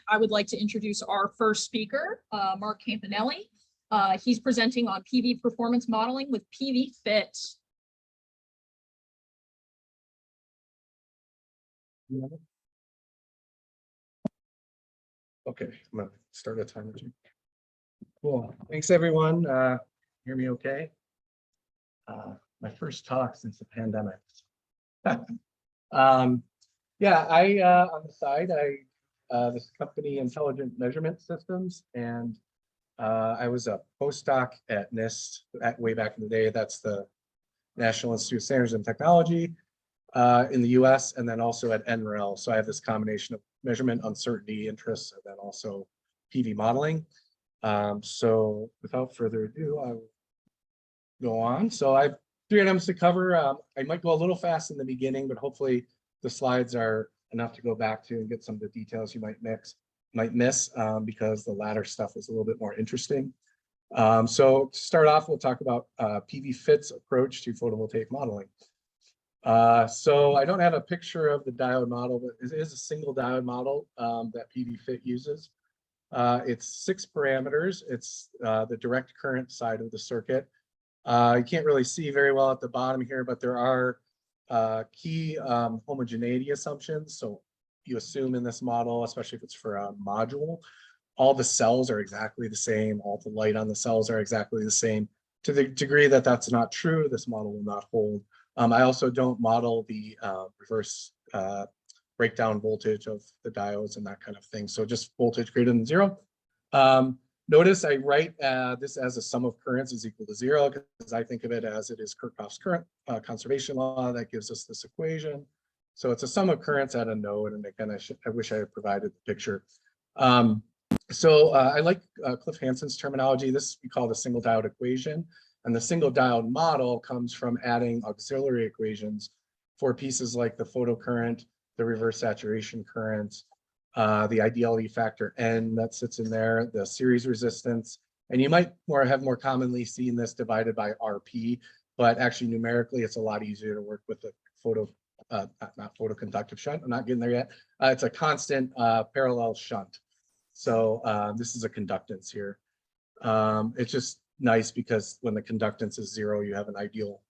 I would like to introduce our first speaker, Mark Campanelli. He's presenting on PV performance modeling with PVfit. Okay, I'm gonna start a timer too. Cool. Thanks, everyone. Hear me okay? My first talk since the pandemic. Yeah, on the side, this company Intelligent Measurement Systems, and I was a postdoc at NIST way back in the day. That's the National Institute of Standards and Technology in the US, and then also at NREL. So I have this combination of measurement, uncertainty, interests, and then also PV modeling. So without further ado, I will go on. So I have 3 items to cover. I might go a little fast in the beginning, but hopefully the slides are enough to go back to and get some of the details you might miss because the latter stuff is a little bit more interesting. So to start off, we'll talk about PVfit's approach to photovoltaic modeling. So I don't have a picture of the diode model, but it is a single diode model that PVfit uses. It's 6 parameters. It's the direct current side of the circuit. You can't really see very well at the bottom here, but there are key homogeneity assumptions. So you assume in this model, especially if it's for a module, all the cells are exactly the same. All the light on the cells are exactly the same. To the degree that that's not true, this model will not hold. I also don't model the reverse breakdown voltage of the diodes and that kind of thing. So just voltage greater than 0. Notice I write this as a sum of currents is equal to 0 because I think of it as it is Kirchhoff's current conservation law that gives us this equation. So it's a sum of currents at a node, and I wish I had provided the picture. I like Cliff Hansen's terminology. This we call the single diode equation. And the single diode model comes from adding auxiliary equations for pieces like the photocurrent, the reverse saturation current, the ideality factor N that sits in there, the series resistance. And you might have more commonly seen this divided by RP, but actually numerically, it's a lot easier to work with the not photoconductive shunt. I'm not getting there yet. It's a constant parallel shunt. So this is a conductance here. It's just nice because when the conductance is 0, you have an ideal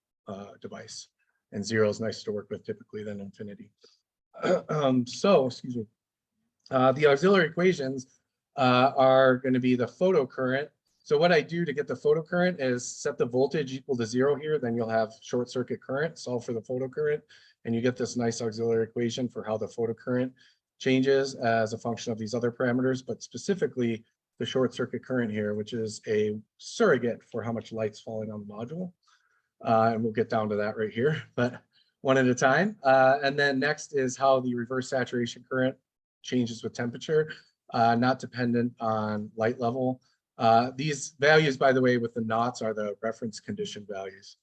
device, and 0 is nicer to work with typically than infinity. Excuse me. The auxiliary equations are going to be the photocurrent. So what I do to get the photocurrent is set the voltage equal to 0 here, then you'll have short circuit current, solve for the photocurrent, and you get this nice auxiliary equation for how the photocurrent changes as a function of these other parameters, but specifically the short circuit current here, which is a surrogate for how much light's falling on the module. And we'll get down to that right here, but one at a time. And then next is how the reverse saturation current changes with temperature, not dependent on light level. These values, by the way, with the knots are the reference condition values.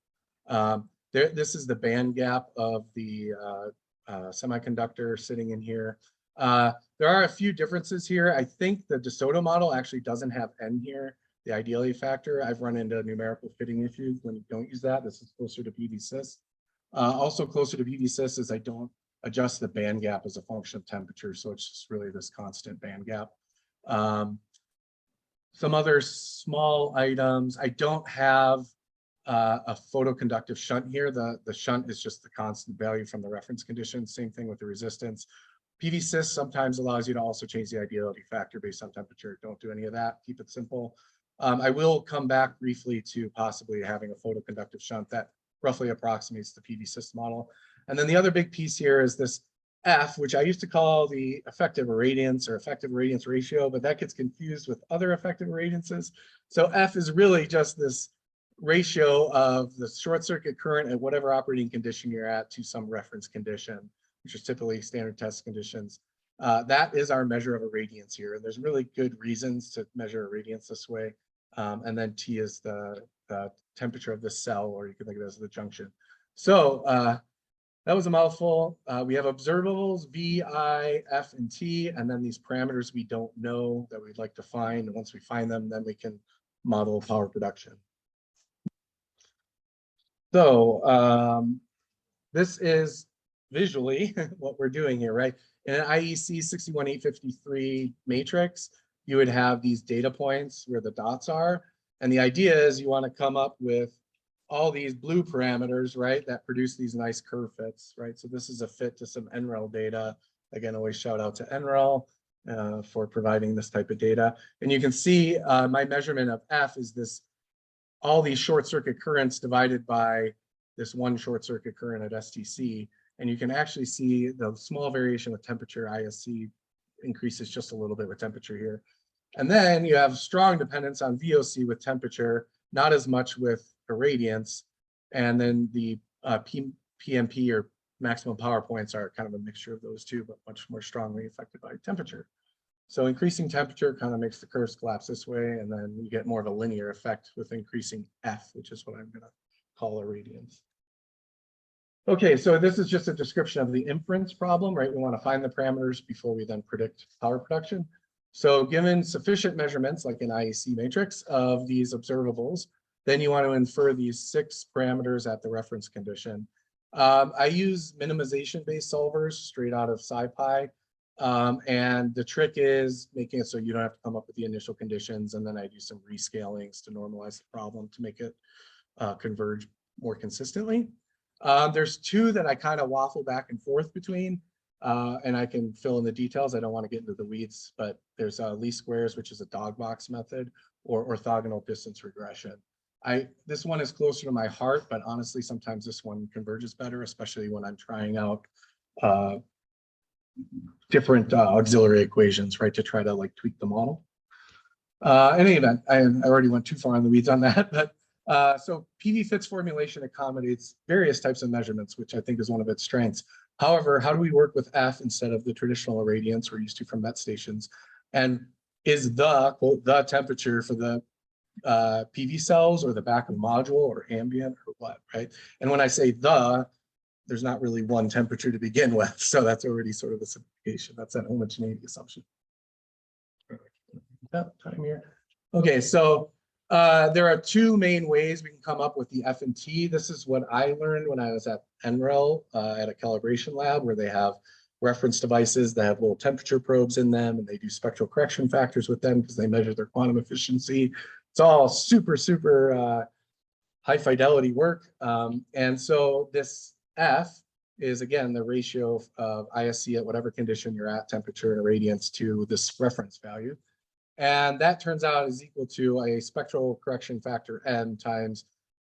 This is the band gap of the semiconductor sitting in here. There are a few differences here. I think the DeSoto model actually doesn't have N here, the ideality factor. I've run into numerical fitting issues when you don't use that. This is closer to PVsys. Also closer to PVsys is I don't adjust the band gap as a function of temperature. So it's just really this constant band gap. Some other small items. I don't have a photoconductive shunt here. The shunt is just the constant value from the reference condition. Same thing with the resistance. PVsys sometimes allows you to also change the ideality factor based on temperature. Don't do any of that. Keep it simple. I will come back briefly to possibly having a photoconductive shunt that roughly approximates the PVsys model. And then the other big piece here is this F, which I used to call the effective irradiance or effective irradiance ratio, but that gets confused with other effective irradiances. So F is really just this ratio of the short circuit current at whatever operating condition you're at to some reference condition, which is typically standard test conditions. That is our measure of irradiance here. And there's really good reasons to measure irradiance this way. And then T is the temperature of the cell, or you can think of it as the junction. So that was a mouthful. We have observables, V, I, F, and T, and then these parameters we don't know that we'd like to find. And once we find them, then we can model power production. So this is visually what we're doing here, right? In an IEC 61853 matrix, you would have these data points where the dots are. And the idea is you want to come up with all these blue parameters, right, that produce these nice curve fits, right? So this is a fit to some NREL data. Again, always shout out to NREL for providing this type of data. And you can see my measurement of F is this, all these short circuit currents divided by this one short circuit current at STC. And you can actually see the small variation with temperature. ISC increases just a little bit with temperature here. And then you have strong dependence on VOC with temperature, not as much with irradiance. And then the PMP or maximum power points are kind of a mixture of those two, but much more strongly affected by temperature. So increasing temperature kind of makes the curves collapse this way, and then you get more of a linear effect with increasing F, which is what I'm going to call irradiance. Okay, so this is just a description of the inference problem, right? We want to find the parameters before we then predict power production. So given sufficient measurements, like an IEC matrix of these observables, then you want to infer these 6 parameters at the reference condition. I use minimization-based solvers straight out of SciPy. And the trick is making it so you don't have to come up with the initial conditions, and then I do some rescalings to normalize the problem to make it converge more consistently. There's 2 that I kind of waffle back and forth between, and I can fill in the details. I don't want to get into the weeds, but there's least squares, which is a dog box method, or orthogonal distance regression. This one is closer to my heart, but honestly, sometimes this one converges better, especially when I'm trying out different auxiliary equations, right, to try to like tweak the model. In any event, I already went too far in the weeds on that, but so PVfit's formulation accommodates various types of measurements, which I think is one of its strengths. However, how do we work with F instead of the traditional irradiance we're used to from MET stations? And is the, quote, the temperature for the PV cells or the back of the module or ambient or what, right? And when I say there's not really one temperature to begin with. So that's already sort of a simplification. That's an homogeneity assumption. Time here. Okay, so there are 2 main ways we can come up with the F and T. This is what I learned when I was at NREL at a calibration lab, where they have reference devices that have little temperature probes in them, and they do spectral correction factors with them because they measure their quantum efficiency. It's all super, super high fidelity work. And so this F is, again, the ratio of ISC at whatever condition you're at, temperature and irradiance, to this reference value. And that turns out is equal to a spectral correction factor M times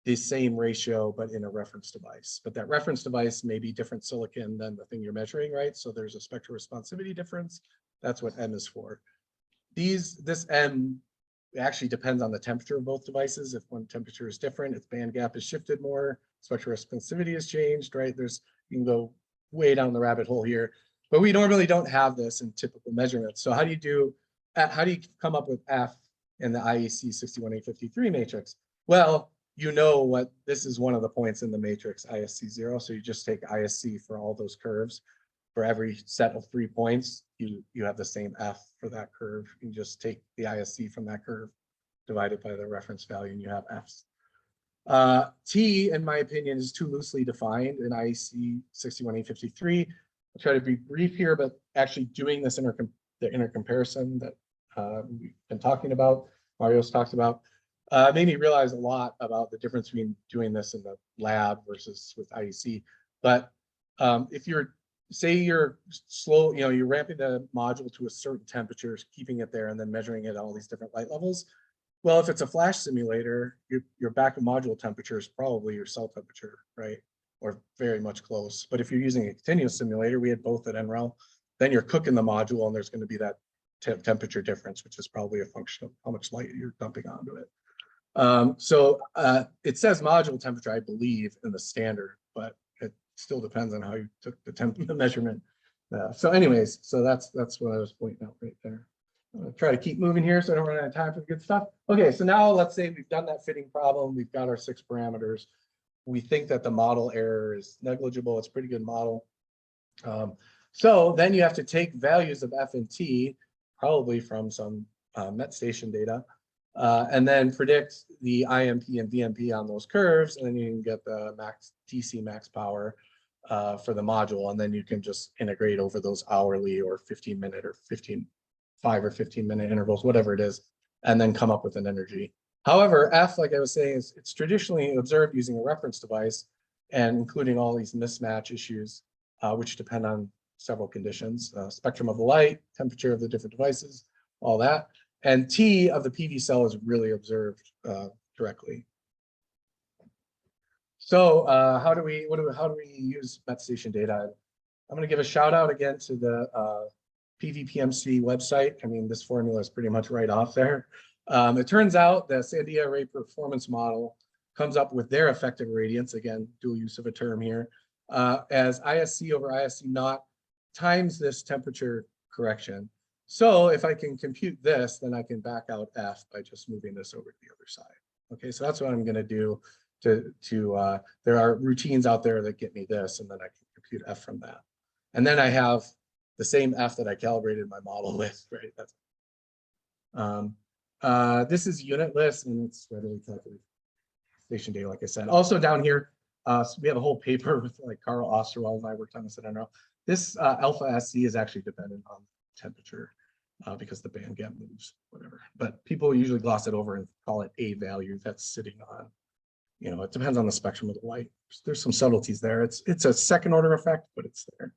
the same ratio, but in a reference device. But that reference device may be different silicon than the thing you're measuring, right? So there's a spectral responsivity difference. That's what M is for. This M actually depends on the temperature of both devices. If one temperature is different, its band gap is shifted more, spectral responsivity has changed, right? You can go way down the rabbit hole here, but we normally don't have this in typical measurements. So how do you come up with F in the IEC 61853 matrix? Well, you know what, this is one of the points in the matrix, ISC 0. So you just take ISC for all those curves. For every set of 3 points, you have the same F for that curve. You just take the ISC from that curve, divide it by the reference value, and you have Fs. T, in my opinion, is too loosely defined in IEC 61853. I'll try to be brief here, but actually doing this the inner comparison that we've been talking about, Mario's talked about, made me realize a lot about the difference between doing this in the lab versus with IEC. But if say you're slow, you're ramping the module to a certain temperature, keeping it there, and then measuring it at all these different light levels. Well, if it's a flash simulator, your back of module temperature is probably your cell temperature, right? Or very much close. But if you're using a continuous simulator, we had both at NREL, then you're cooking the module and there's going to be that temperature difference, which is probably a function of how much light you're dumping onto it. So it says module temperature, I believe, in the standard, but it still depends on how you took the measurement. So anyways, so that's what I was pointing out right there. I'm gonna try to keep moving here so I don't run out of time for the good stuff. Okay, so now let's say we've done that fitting problem. We've got our 6 parameters. We think that the model error is negligible. It's a pretty good model. So then you have to take values of F and T, probably from some MET station data, and then predict the IMP and VMP on those curves, and then you can get the max TC max power. for the module, and then you can just integrate over those hourly or 15-minute or 5 or 15-minute intervals, whatever it is, and then come up with an energy. However, F, like I was saying, is it's traditionally observed using a reference device and including all these mismatch issues, which depend on several conditions, spectrum of the light, temperature of the different devices, all that. And T of the PV cell is really observed directly. So how do we use met station data? I'm going to give a shout out again to the PVPMC website. I mean, this formula is pretty much right off there. It turns out that Sandia Array Performance Model comes up with their effective irradiance, again, dual use of a term here, as ISC over ISC naught times this temperature correction. So if I can compute this, then I can back out F by just moving this over to the other side. Okay, so that's what I'm going to do. There are routines out there that get me this, and then I can compute F from that. And then I have the same F that I calibrated my model with, right? That's this is unitless, and it's readily calculated station data, like I said. Also down here, so we have a whole paper with like Carl Osterwald and I worked on this. I don't know. This alpha SC is actually dependent on temperature because the band gap moves, whatever. But people usually gloss it over and call it a value that's sitting on. You know, it depends on the spectrum of the light. There's some subtleties there. It's a second order effect, but it's there.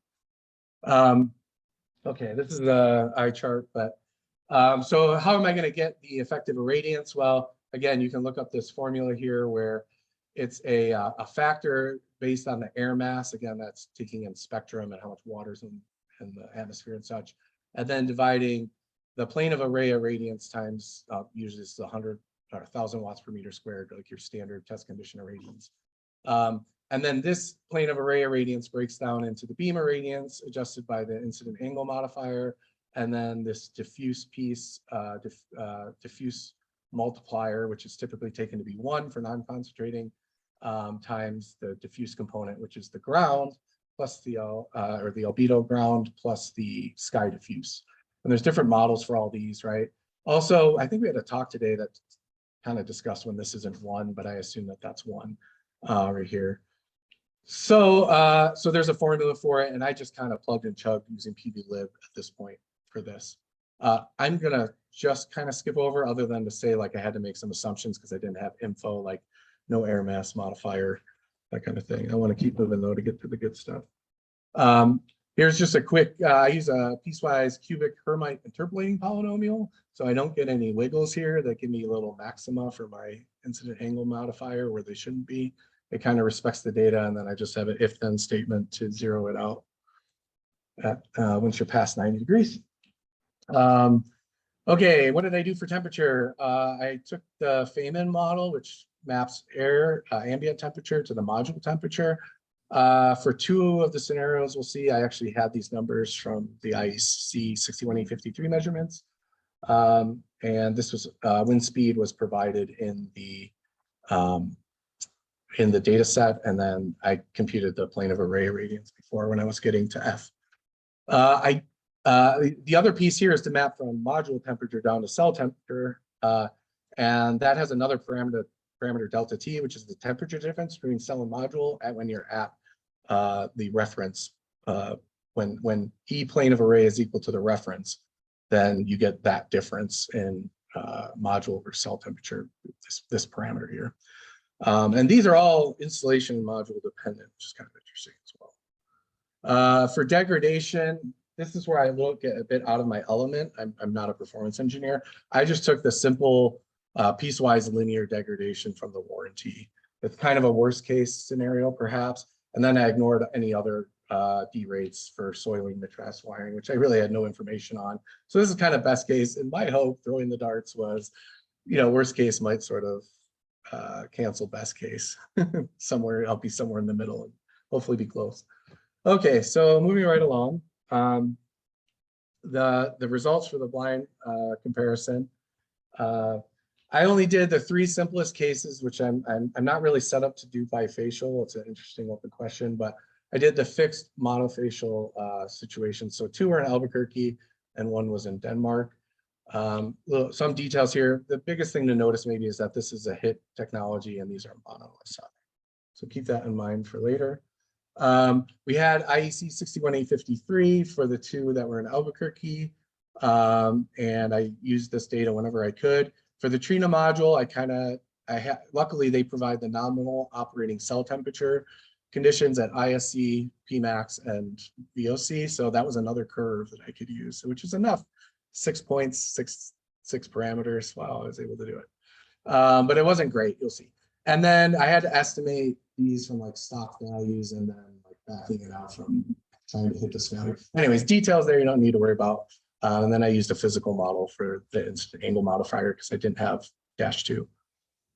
Okay, this is the eye chart, but so how am I going to get the effective irradiance? Well, again, you can look up this formula here where it's a factor based on the air mass. Again, that's taking in spectrum and how much water's in the atmosphere and such, and then dividing the plane of array irradiance times usually it's 100 or 1,000 watts per meter squared, like your standard test condition irradiance. And then this plane of array irradiance breaks down into the beam irradiance adjusted by the incident angle modifier, and then this diffuse piece, diffuse multiplier, which is typically taken to be 1 for non-concentrating, times the diffuse component, which is the ground plus the or the albedo ground plus the sky diffuse. And there's different models for all these, right? Also, I think we had a talk today that kind of discussed when this isn't 1, but I assume that that's 1 right here. So so there's a formula for it, and I just kind of plugged and chugged using PVlib at this point for this. I'm gonna just kind of skip over, other than to say like I had to make some assumptions because I didn't have info, like no air mass modifier, that kind of thing. I want to keep moving though to get to the good stuff. Here's just a quick, I use a piecewise cubic Hermite interpolating polynomial, so I don't get any wiggles here that give me a little maxima for my incident angle modifier where they shouldn't be. It kind of respects the data, and then I just have an if-then statement to zero it out at once you're past 90 degrees. Okay, what did I do for temperature? I took the Feynman model, which maps air ambient temperature to the module temperature. For 2 of the scenarios we'll see, I actually had these numbers from the IEC 61853 measurements. And this was wind speed was provided in the data set, and then I computed the plane of array irradiance before when I was getting to F. The other piece here is to map from module temperature down to cell temperature, and that has another parameter delta T, which is the temperature difference between cell and module when you're at the reference. When E plane of array is equal to the reference, then you get that difference in module versus cell temperature, this parameter here. And these are all installation and module dependent, which is kind of interesting as well. For degradation, this is where I look a bit out of my element. I'm not a performance engineer. I just took the simple piecewise linear degradation from the warranty. It's kind of a worst case scenario, perhaps. And then I ignored any other D rates for soiling mattress wiring, which I really had no information on. So this is kind of best case. And my hope throwing the darts was, you know, worst case might sort of cancel best case. Somewhere, I'll be somewhere in the middle and hopefully be close. Okay, so moving right along. The results for the blind comparison. I only did the 3 simplest cases, which I'm not really set up to do bifacial. It's an interesting open question, but I did the fixed monofacial situation. So 2 were in Albuquerque and 1 was in Denmark. Some details here. The biggest thing to notice maybe is that this is a HIT technology and these are mono SI. So keep that in mind for later. We had IEC 61853 for the two that were in Albuquerque. And I used this data whenever I could. For the Trina module, luckily they provide the nominal operating cell temperature conditions at ISC, PMAX, and VOC. So that was another curve that I could use, which is enough. 6 points, six parameters. Wow, I was able to do it. But it wasn't great, you'll see. And then I had to estimate these from like stock values and then like backing it out from trying to hit this value. Anyways, details there you don't need to worry about. And then I used a physical model for the instant angle modifier because I didn't have -2.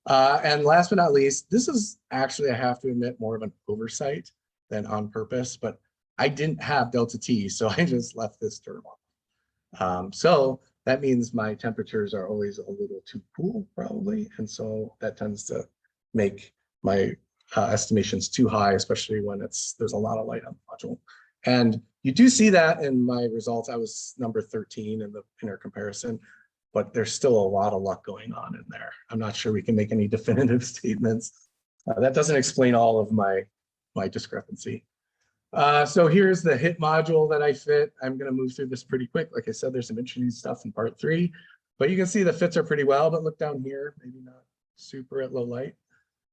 And last but not least, this is actually, I have to admit, more of an oversight than on purpose, but I didn't have delta T, so I just left this term off. So that means my temperatures are always a little too cool, probably. And so that tends to make my estimations too high, especially when there's a lot of light on the module. And you do see that in my results. I was number 13 in the inner comparison, but there's still a lot of luck going on in there. I'm not sure we can make any definitive statements. That doesn't explain all of my discrepancy. So here's the HIT module that I fit. I'm going to move through this pretty quick. Like I said, there's some interesting stuff in part 3, but you can see the fits are pretty well, but look down here, maybe not super at low light.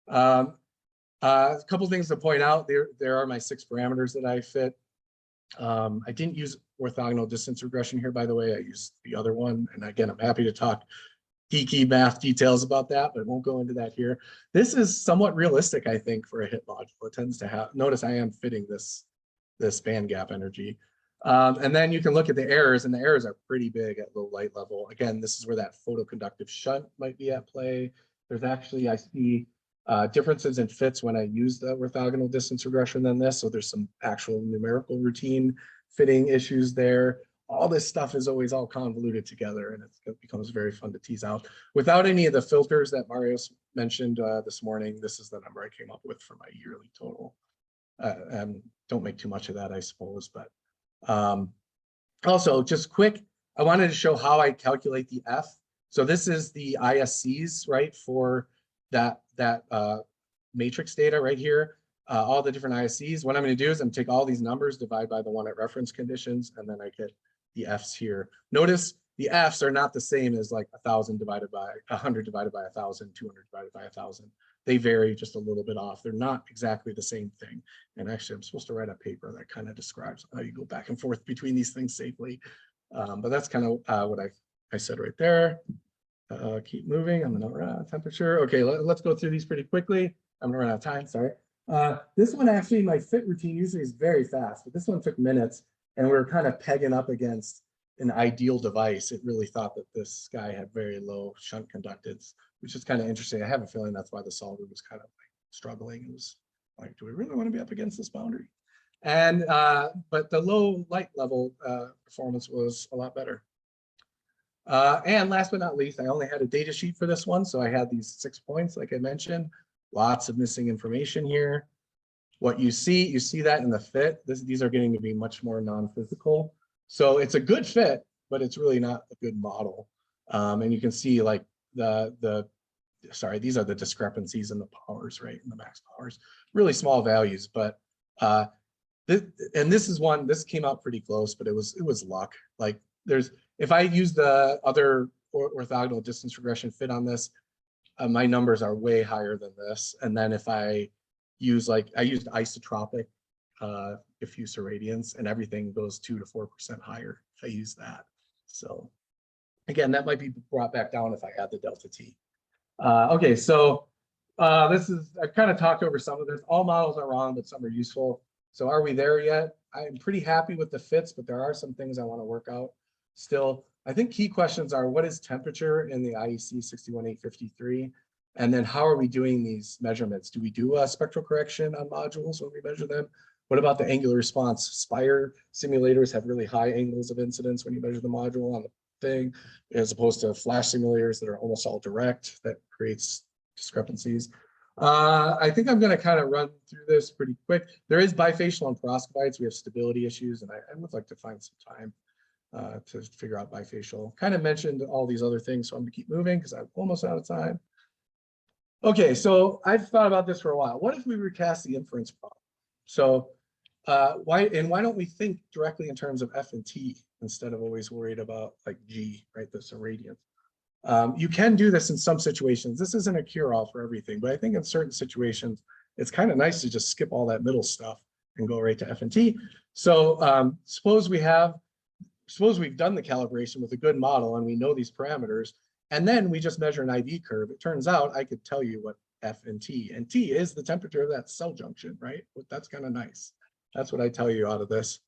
A couple things to point out. There are my 6 parameters that I fit. I didn't use orthogonal distance regression here, by the way. I used the other one. And again, I'm happy to talk geeky math details about that, but won't go into that here. This is somewhat realistic, I think, for a HIT module. It tends to have, notice I am fitting this band gap energy. And then you can look at the errors, and the errors are pretty big at low light level. Again, this is where that photoconductive shunt might be at play. There's actually, I see differences in fits when I use the orthogonal distance regression than this. So there's some actual numerical routine fitting issues there. All this stuff is always all convoluted together, and it becomes very fun to tease out. Without any of the filters that Mario mentioned this morning, this is the number I came up with for my yearly total. And don't make too much of that, I suppose. But also, just quick, I wanted to show how I calculate the F. So this is the ISCs, right, for that matrix data right here, all the different ISCs. What I'm going to do is I'm going to take all these numbers, divide by the one at reference conditions, and then I get the Fs here. Notice the Fs are not the same as like 1,000 divided by 100 divided by 1,000, 200 divided by 1,000. They vary just a little bit off. They're not exactly the same thing. And actually, I'm supposed to write a paper that kind of describes how you go back and forth between these things safely. But that's kind of what I said right there. Keep moving. I'm gonna run out of temperature. Okay, let's go through these pretty quickly. I'm gonna run out of time, sorry. This one actually, my fit routine usually is very fast, but this one took minutes, and we were kind of pegging up against an ideal device. It really thought that this guy had very low shunt conductance, which is kind of interesting. I have a feeling that's why the solver was kind of like struggling. It was like, do we really want to be up against this boundary? And but the low light level performance was a lot better. And last but not least, I only had a data sheet for this one. So I had these 6 points, like I mentioned, lots of missing information here. What you see that in the fit. These are getting to be much more non-physical. So it's a good fit, but it's really not a good model. And you can see like sorry, these are the discrepancies in the powers, right? In the max powers, really small values, but this came out pretty close, but it was luck. Like if I use the other orthogonal distance regression fit on this, my numbers are way higher than this. And then if I used isotropic diffuse irradiance, and everything goes 2 to 4% higher if I use that. So again, that might be brought back down if I add the delta T. Okay, so I've kind of talked over some of this. All models are wrong, but some are useful. So are we there yet? I'm pretty happy with the fits, but there are some things I want to work out still. I think key questions are, what is temperature in the IEC 61853? And then how are we doing these measurements? Do we do a spectral correction on modules when we measure them? What about the angular response? Spire simulators have really high angles of incidence when you measure the module on the thing, as opposed to flash simulators that are almost all direct. That creates discrepancies. I think I'm going to kind of run through this pretty quick. There is bifacial and perovskites. We have stability issues, and I would like to find some time to figure out bifacial. Kind of mentioned all these other things, so I'm going to keep moving because I'm almost out of time. Okay, so I've thought about this for a while. What if we recast the inference problem? So why don't we think directly in terms of F and T instead of always worried about like G, right? This irradiance. You can do this in some situations. This isn't a cure-all for everything, but I think in certain situations, it's kind of nice to just skip all that middle stuff and go right to F and T. So suppose we've done the calibration with a good model and we know these parameters, and then we just measure an IV curve. It turns out I could tell you what F and T is the temperature of that cell junction, right? That's kind of nice. That's what I tell you out of this.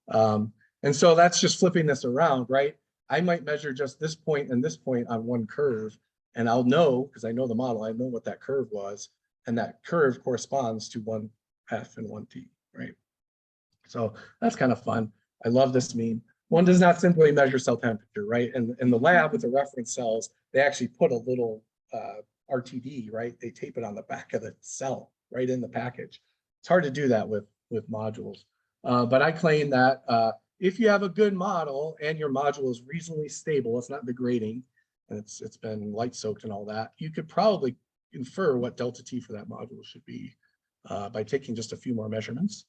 And so that's just flipping this around, right? I might measure just this point and this point on one curve, and I'll know, because I know the model, I know what that curve was, and that curve corresponds to one F and one T, right? So that's kind of fun. I love this meme. One does not simply measure cell temperature, right? And in the lab with the reference cells, they actually put a little RTD, right? They tape it on the back of the cell, right in the package. It's hard to do that with modules. But I claim that if you have a good model and your module is reasonably stable, it's not degrading, and it's been light soaked and all that, you could probably infer what delta T for that module should be by taking just a few more measurements.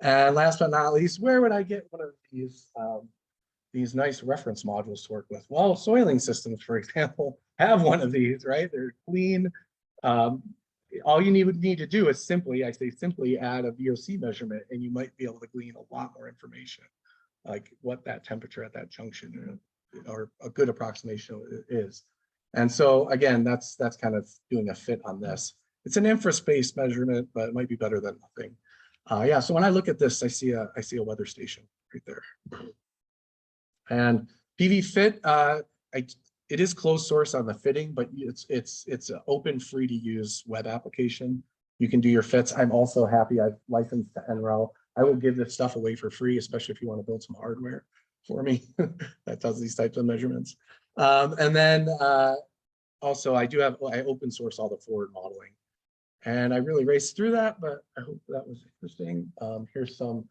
And last but not least, where would I get one of these nice reference modules to work with? Well, soiling systems, for example, have one of these, right? They're clean. All you need to do is simply add a VOC measurement, and you might be able to glean a lot more information, like what that temperature at that junction or a good approximation is. And so again, that's kind of doing a fit on this. It's an infra-space measurement, but it might be better than nothing. Yeah, so when I look at this, I see a weather station right there. And PVfit, it is closed source on the fitting, but it's an open, free to use web application. You can do your fits. I'm also happy I've licensed to NREL. I will give this stuff away for free, especially if you want to build some hardware for me that does these types of measurements. And then also I open source all the forward modeling. And I really raced through that, but I hope that was interesting. Here's some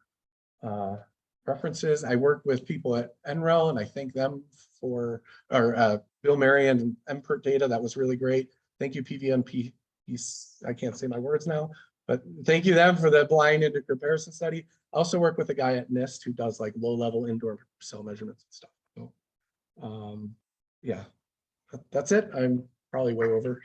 references. I work with people at NREL, and I thank them for, or Bill Marion and MPERT data. That was really great. Thank you, PVMP. I can't say my words now, but thank you them for the blind into comparison study. I also work with a guy at NIST who does like low-level indoor cell measurements and stuff. So, yeah, that's it. I'm probably way over.